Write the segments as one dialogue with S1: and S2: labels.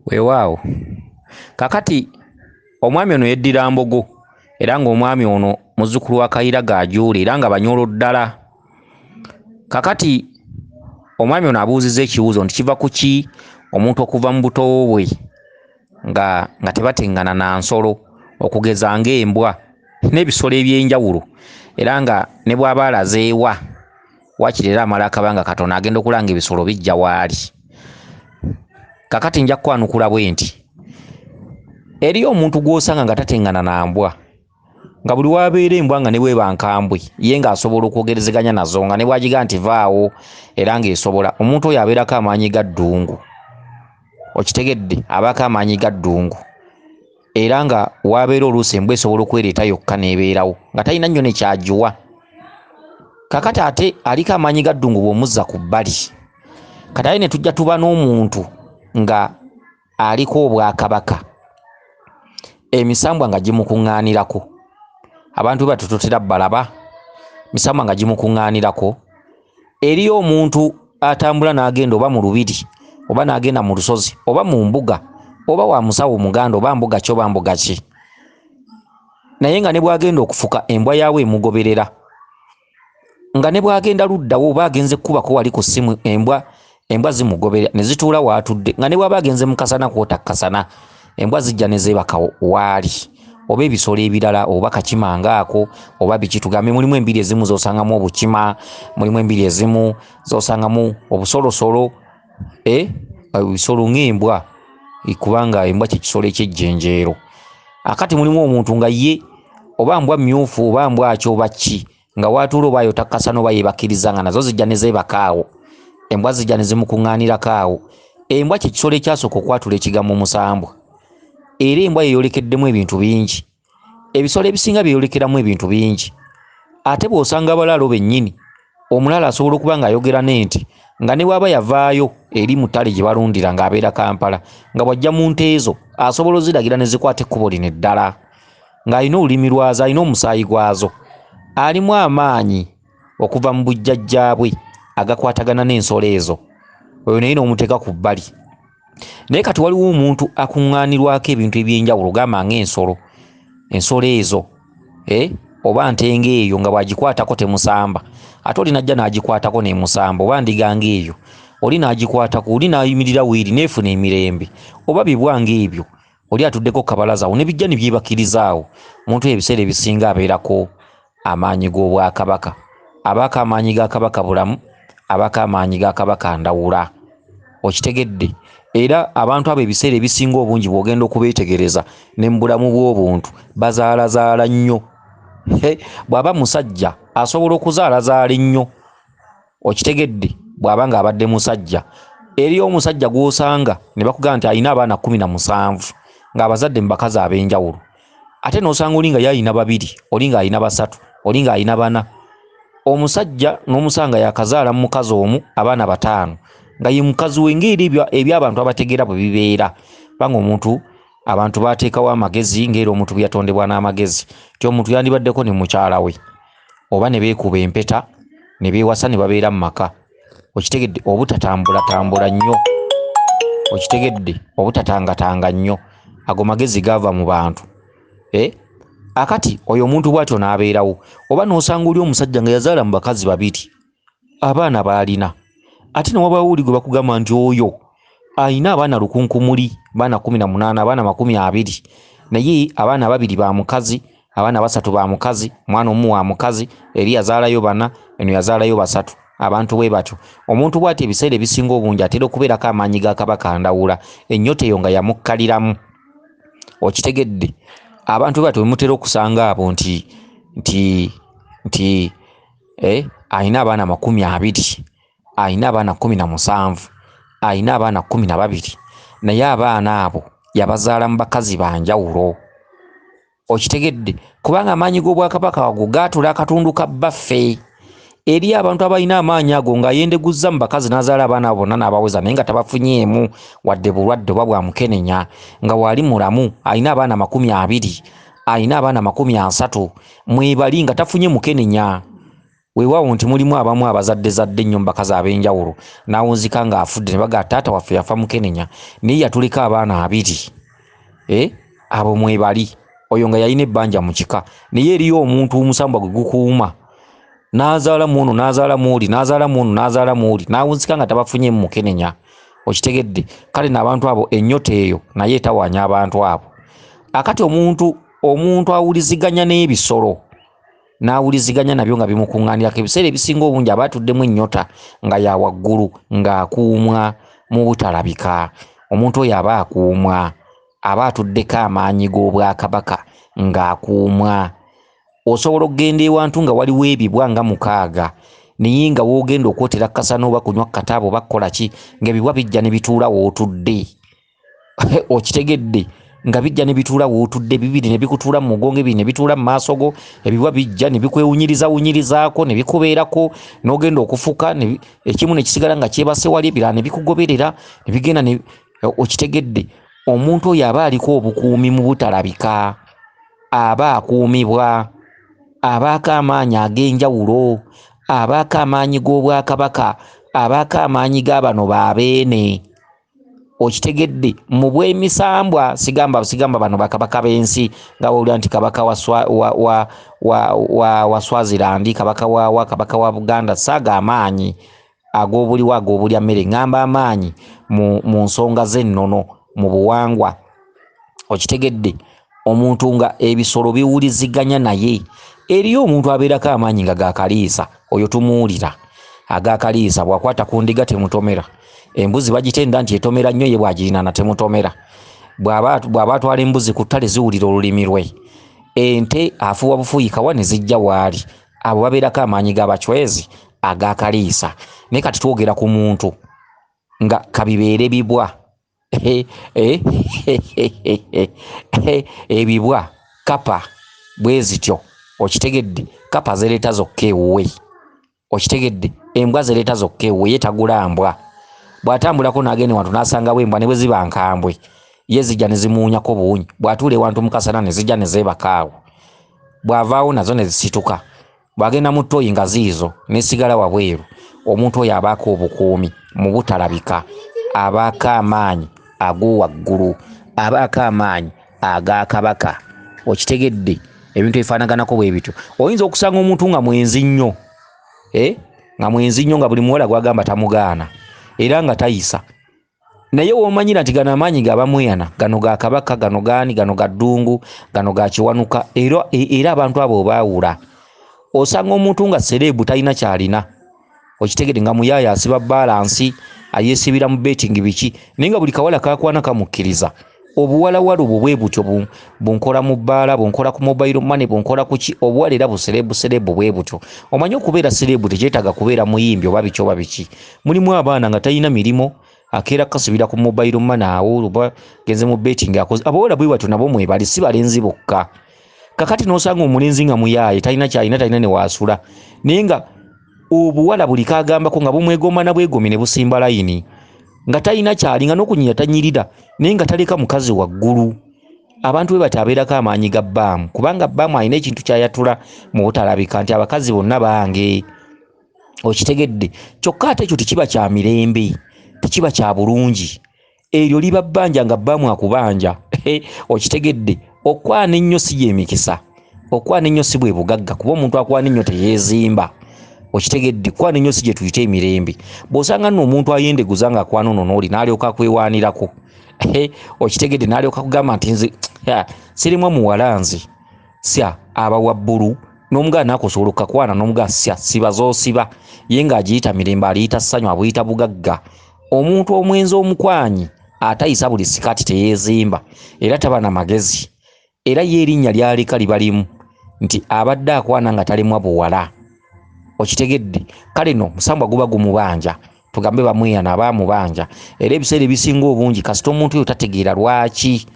S1: Weewaawo kakati omwami ono yeddira mbogo era ng'omwami ono muzzukulu wa Kayiraga Jjuuko era nga banyolo ddala. Kakati omwami ono abuuzizza ekibuuzo nti kiva kuki omuntu okuva mu buto bwe nga tebateŋŋana na nsolo okugeza ng'embwa n'ebisolo eby'enjawulo era nga ne bw'aba alaze ewa waakiri era amala akabanga katono agenda okulanga ebisolo bijja waali. Kakati nja kukwanukula bwe nti eriyo omuntu gw'osanga nga tateŋŋana na mbwa nga buli wabeera embwa nga ne bweba nkambwe ye ng'asobola okwogerezeganya nazo nga ne bwagiga nti vaawo era ng'esobola. Omuntu oyo abeerako amaanyi ga ddungu, okitegedde, abaako amaanyi ga ddungu era nga wabeera oluusi embwa esobola okwereeta yokka n'ebeerawo nga talina nnyo ne kyagiwa. Kakati ate aliko amaanyi ga ddungu bw'omuzza ku bbali. Kati ate ne tujja tuba n'omuntu nga aliko obwakabaka, emisambwa nga gimukuŋŋaanirako, abantu be batututira balaba misambwa nga gimukuŋŋaanirako. Eriyo omuntu atambula n'agenda oba mu lubiri oba n'agenda mu lusozi oba mu mbuga oba wa musawo muganda oba mbuga ki oba mbuga ki, naye nga ne bw'agenda okufuka embwa yaawe emugoberera, nga ne bw'agenda luddawo oba agenze kkubako wali ku ssimu embwa zimugoberera ne zituula w'atudde, nga ne bw'aba agenze mu kasana kwota kasana embwa zijja ne zeebaka waali. Oba ebisolo ebirala oba kakimanga ako oba biki, tugambe mulimu embiri ezimu z'osangamu obukima, mulimu embiri ezimu z'osangamu obusolosolo, ebisolo ng'embwa kubanga embwa kye kisolo eky'ejjenjeero. Akati mulimu omuntu nga ye oba mbwa mmyufu oba mbwa ki oba ki, nga watuula oba ayota kasana oba yeebakiriza nga nazo zijja ne zeebaka awo, embwa zijja ne zimukuŋŋaanirako awo. Embwa kye kisolo ekyasooka okwatula ekigambo musambwa era embwa yeeyolekeddemu ebintu bingi, ebisolo ebisinga byeyolekeramu ebintu bingi. Ate bw'osanga abalaalo bennyini, omulala asobola okuba ng'ayogera n'enti nga ne bw'aba yavaayo eri mu ttale gye balundira ng'abeera Kampala, nga bw'ajja mu nte ezo asobola oziragira ne zikwata ekkubo lino eddala, ng'alina olulimi lwazo, alina omusaayi gwazo, alimu amaanyi okuva mu bujjajjaabwe agakwatagana n'ensolo ezo. Oyo naye n'omuteeka ku bbali. Naye kati waliwo omuntu akuŋŋaanirwako ebintu eby'enjawulo gamba ng'ensolo, ensolo ezo oba ntenga eyo nga bw'agikwatako temusamba, ate oli najja n'agikwatako n'emusamba, oba ndiga ng'eyo oli n'agikwatako, oli n'ayimirira weeri n'efuna emirembe, oba bibwa ng'ebyo oli atuddeko kabalazawo ne bijja ne byebakirizaawo. Omuntu ebiseera ebisinga abeerako amaanyi g'obwakabaka, abaako amaanyi ga kabaka bulamu, abaako amaanyi ga kabaka ndawula, okitegedde. Era abantu abo ebiseera ebisinga obungi bw'ogenda okubeetegereza ne mu bulamu bw'obuntu bazaalazaala nnyo. Bw'aba musajja asobola okuzaalazaala ennyo, okitegedde, bw'aba ng'abadde musajja. Eriyo omusajja gw'osanga ne bakugamba nti alina abaana 17 ng'abazadde mu bakazi ab'enjawulo, ate n'osanga oli nga yalina 2, oli ng'alina 3, oli ng'alina 4. Omusajja n'omusanga yakazaala mu mukazi omu abaana 5 nga ye mukazi we, ng'eri eby'abantu abategeera bwe bibeera. Kubanga omuntu, abantu baateekawo amagezi ng'era omuntu bwe yatondebwa n'amagezi ti omuntu yandibaddeko ne mukyala we oba ne beekuba empeta ne beewasa ne babeera mu maka, okitegedde. Obutatambula nnyo, okitegedde, obutatangatanga nnyo, ago magezi gaava mu bantu. Akati oyo omuntu bw'atyo n'abeerawo. Oba n'osanga oli omusajja nga yazaala mu bakazi 2 abaana baalina, ate ne wabaawo oli gwe bakugamba nti oyo alina abaana lukunkumuli, baana 18, abaana 20, naye abaana 2 ba mukazi, abaana 3 ba mukazi, mwana omu wa mukazi, eri yazaalayo 4, eno yazaalayo 3, abantu bwe batyo. Omuntu bw'ati ebiseera ebisinga obungi atera okubeerako amaanyi ga kabaka ndawula, ennyota eyo nga yamukkaliramu, okitegedde. Abantu bwe batyo bemutera okusanga abo nti alina abaana 20, alina abaana 17, alina abaana 12, naye abaana abo yabazaala mu bakazi banjawulo, okitegedde. Kubanga amaanyi g'obwakabaka ago gaatula akatundu ka bbaffe. Eri abantu abalina amaanyi ago ng'ayendeguzza mu bakazi n'azaala abaana abo bonna n'abaweza naye nga tabafunyeemu wadde bulwadde oba bwa mukenenya, nga wali mulamu alina abaana 20, alina abaana 30, mwebali nga tafunye mukenenya. weewaawo nti mulimu abamu abazadde nnyo mbakazi ab'enjawulo n'awunzika ng'afudde ne baga taata waffe yafa Mukenenya naye yatulika abaana 2 abo mwebali oyo nga yalina ebbanja mu kika naye eriyo omuntu omusambwa gwe gukuuma n'azaalamu ono n'azaalamu oli n'azaalamu ono n'azaalamu oli n'awunzika nga tabafunye mu Mukenenya okitegedde kale n'abantu abo ennyota eyo naye etawaanya abantu abo akati omuntu awuliziganya n'ebisolo n'awuliziganya nabyo nga bimukuŋŋaanirako ebiseera ebisinga obungi aba atuddemu ennyota nga ya waggulu ng'akuumwa mu butalabika omuntu oyo aba akuumwa aba atuddeko amaanyi g'obwakabaka ng'akuumwa osobola okugenda ewantu nga waliwo ebibwa nga 6 naye nga woogenda okwotera kasana oba kunywa kataabo oba kukola ki ng'ebibwa bijja ne bituula wootudde okitegedde nga bijja ne bituula wootudde bibiri ne bikutuula mu mugongo ebiri ne bituula mu maaso go ebibwa bijja ne bikwewunyirizaako ne bikubeerako n'ogenda okufuka ekimu ne kisigala nga kyebase wali ebirala ne bikugoberera ne bigenda okitegedde omuntu oyo aba aliko obukuumi mu butalabika aba akuumibwa abaako amaanyi ag'enjawulo abaako amaanyi g'obwakabaka abaako amaanyi g'abano baabeene okitegedde mu bw'emisambwa sigamba bano bakabaka b'ensi nga wawulira nti kabaka wa Swaziland kabaka wa Buganda saaga amaanyi ag'obuliwo ag'obulya mmere ngamba amaanyi mu nsonga z'ennono mu buwangwa okitegedde omuntu nga ebisolo biwuliziganya naye eriyo omuntu abeerako amaanyi nga gakaliisa oyo tumuwulira agakaliisa bwakwata ku ndiga temutomera embuzi bagitenda nti etomera nnyo ye bwagirinana temutomera bw'aba atwala embuzi ku ttale ziwulira olulimi lwe ente afuuwa bufuuyikawa ne zijja waali abo babeerako amaanyi g'abacwezi agakaliisa naye kati twogera ku muntu nga kabibeere bibwa ebibwa kapa bwe zityo okitegedde kapa zereeta zokka ewuwe okitegedde embwa zereeta zokka ewuwe ye tagula mbwa bw'atambulako n'agenda wantu n'asangawo embwa ne bwe ziba nkambwe ye zijja ne zimuwunyako buwunyi bw'atuula ewantu mu kasana ne zijja ne zeebakaawo bw'avaawo nazo ne zisituka bw'agenda mu ttooyi nga ziizo n'esigala wabweru omuntu oyo abaako obukuumi mu butalabika abaako amaanyi ag'owaggulu abaako amaanyi ag'akabaka okitegedde ebintu ebifaanaganako bwe bityo oyinza okusanga omuntu nga mwenzi nnyo nga buli muwala gwagamba tamugaana era nga tayisa naye womanyira nti gano amaanyi gabamweyana gano ga kabaka gano gaani gano ga ddungu gano ga kiwanuka era abantu abo baawula osanga omuntu nga serebu talina kyalina okitegedde nga muyaaya asiba balansi ayeesibira mu betingi biki naye nga buli kawala kakwana kamukkiriza obuwalawala obwo bwe butyo bunkola mu bbaala bunkola ku mobile money bunkola ku ki obuwala era buserebu bwe butyo omanyi okubeera serebu tekyetaaga kubeera muyimbi oba biki oba biki mulimu abaana nga talina mirimo akeera kasubira ku mobile money awo oba genze mu betting akoze abawala bwe batyo nabo mwebali si balenzi bokka kakati n'osanga omulenzi nga muyaaye talina kyalina talina ne waasula naye nga obuwala buli kagambako nga bumwegomba na bwegomi ne busimba layini nga talina kyalinga n'okunyira tanyirira naye nga taleka mukazi waggulu abantu bwe batabeerako amaanyi ga bbaamu kubanga bbaamu alina ekintu kyayatula mu butalabika nti abakazi bonna bange okitegedde kyokka ate ekyo tekiba kya mirembe tekiba kya bulungi eryo liba bbanja nga bbaamu akubanja okitegedde okwana ennyo si y'emikisa okwana ennyo si bwe bugagga kuba omuntu akwana ennyo teyeezimba okitegedde kwana ennyo si gye tuyita emirembe bw'osanga nno omuntu ayendeguza nga akwana ono n'oli n'alyoka akwewaanirako okitegedde n'alyoka kugamba nti nze sirimu muwala nze sya aba wabbulu n'omugaa n'akosobola okukakwana n'omugaa sya siba z'osiba ye ng'agiyita mirembe aliyita ssanyu abuyita bugagga omuntu omwenzi omukwanyi atayisa buli sikaati teyeezimba era taba na magezi era ye erinnya lyaleka liba limu nti abadde akwana nga talimwa buwala okitegedde kale no musambwa guba gumubanja tugambe bamweyana abamubanja era ebiseera ebisinga obungi kasita omuntu oyo tategeera lwaki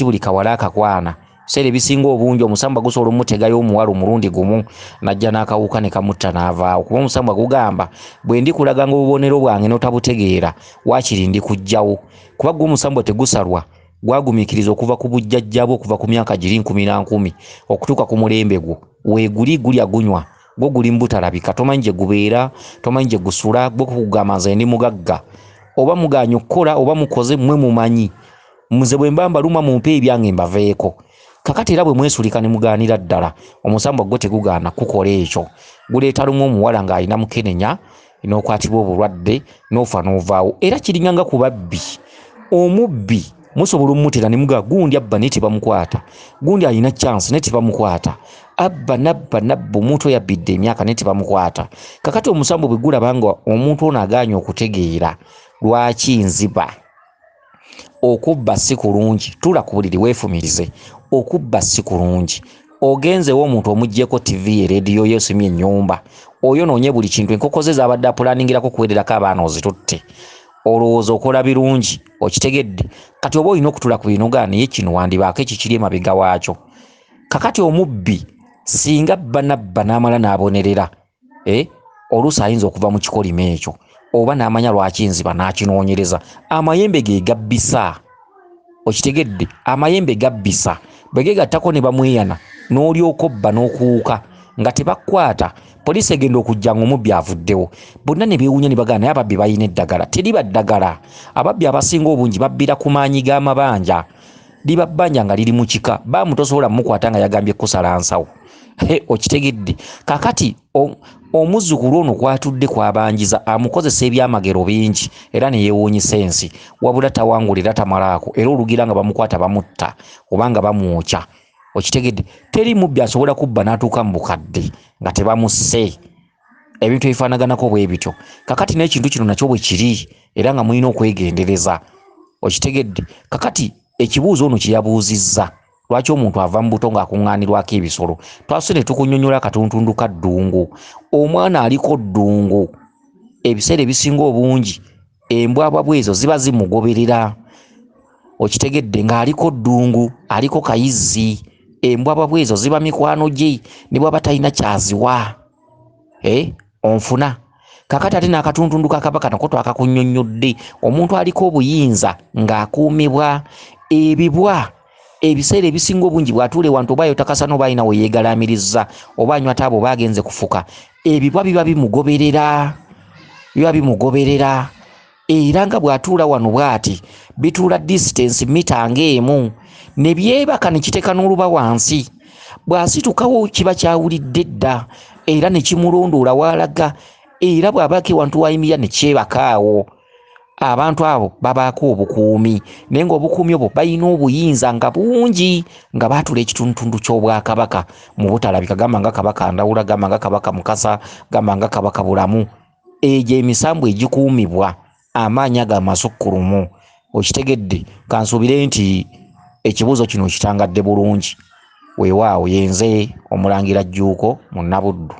S1: buli kawala akakwana ebiseera ebisinga obungi omusambwa gusobola omutegayo omuwala omulundi gumu najja n'akawuka ne kamutta n'avaawo kuba omusambwa gugamba bwe ndi kulaga nga obubonero bwange n'otabutegeera waakiri ndi kujjawo kuba gwe omusambwa tegusalwa gwagumiikiriza okuva ku bujjajjabwe okuva ku myaka giri 10 okutuuka ku mulembe gwo weeguli gulya gunywa gwo guli mbutalabika tomanyi gye gubeera tomanyi gye gusula gwo kugamba nze ndi mugagga oba muganya okukola oba mukoze mmwe mumanyi muze bwe mbamba luma mumpe ebyange mbaveeko kakati era bwe mwesulika ne mugaanira ddala omusambo gwo tegugaana kukola ekyo guleeta lumu omuwala ng'alina mukenenya n'okwatibwa obulwadde n'ofa n'ovaawo era kiringanga ku babbi omubbi musobola omutera ne mugaa gundi abba ne tebamukwata gundi alina chance ne tebamukwata abba nabba omuntu oyo abbidde emyaka ne tebamukwata kakati omusambo bwe gulaba nga omuntu ono agaanye okutegeera lwaki nziba okubba si kulungi tula ku buliri weefumirize okubba si kulungi ogenzewo omuntu omuggyeko TV radio yesimye ennyumba oyo noonye buli kintu enkoko ze zaabadde apulaningirako kuwererako abaana ozitutte olowooza okola birungi okitegedde kati oba olina okutula ku binoga naye kino wandibaako ekikiri emabega waakyo kakati omubbi singa bbanabba n'amala n'abonerera oluusi ayinza okuva mu kikolima ekyo oba n'amanya lwaki nziba n'akinoonyereza amayembe ge gabbisa okitegedde amayembe gabbisa bwe gegattako ne bamweyana n'olyoka obba n'okuwuka nga tebakkwata poliisi egenda okujja nga omubbi avuddewo bonna ne beewuunya ne bagamba naye ababbi balina eddagala teriba ddagala ababbi abasinga obungi babbira ku maanyi g'amabanja liba bbanja nga liri mu kika bamutosobola mumukwata nga yagambye kusala nsawo okitegedde kakati omuzzukulu ono kwatudde kwabanjiza amukozesa ebyamagero bingi era ne yeewuunyisa ensi wabula tawangulira tamalaako era olugira nga bamukwata bamutta oba nga bamwokya okitegedde teri mubbi asobola kubba n'atuuka mu bukadde nga tebamusse ebintu ebifaanaganako bwe bityo kakati n'ekintu kino nakyo bwe kiri era nga mulina okwegendereza okitegedde kakati ekibuuzo ono kye yabuuzizza lwaki omuntu ava mu buto ng'akuŋŋaanirwako ebisolo twasuse ne tukunnyonnyola akatuntundu ka ddungu omwana aliko ddungu ebiseera ebisinga obungi embwabwa ezo ziba zimugoberera okitegedde ng'aliko ddungu aliko kayizzi embwabwa ezo ziba mikwano gye ne bwaba talina kyaziwa onfuna kakati ate n'akatuntundu kakabaka nako twakakunnyonnyodde omuntu aliko obuyinza ng'akuumibwa ebibwa ebiseera ebisinga obungi bw'atuula ewantu oba yotakasana oba alina we yeegalaamirizza oba anywa taaba oba agenze kufuka ebibwa biba bimugoberera era nga bw'atuula wano bw'ati bituula distance mita ng'emu ne byebaka ne kiteeka n'oluba wansi bw'asitukawo kiba kyawulidde dda era ne kimulondoola w'alaga era bw'abaako ewantu w'ayimirira ne kyebakaawo abantu abo babaako obukuumi naye ng'obukuumi obwo balina obuyinza nga bungi nga baatula ekitundutundu ky'obwakabaka mu butalabika gamba nga kabaka Ndawula gamba nga kabaka Mukasa gamba nga kabaka Bulamu egyo emisambu egikuumibwa amaanyi aga masukkulumu okitegedde kansuubire nti ekibuuzo kino kitangadde bulungi weewaawo yenze Omulangira Jjuuko Munnabuddu.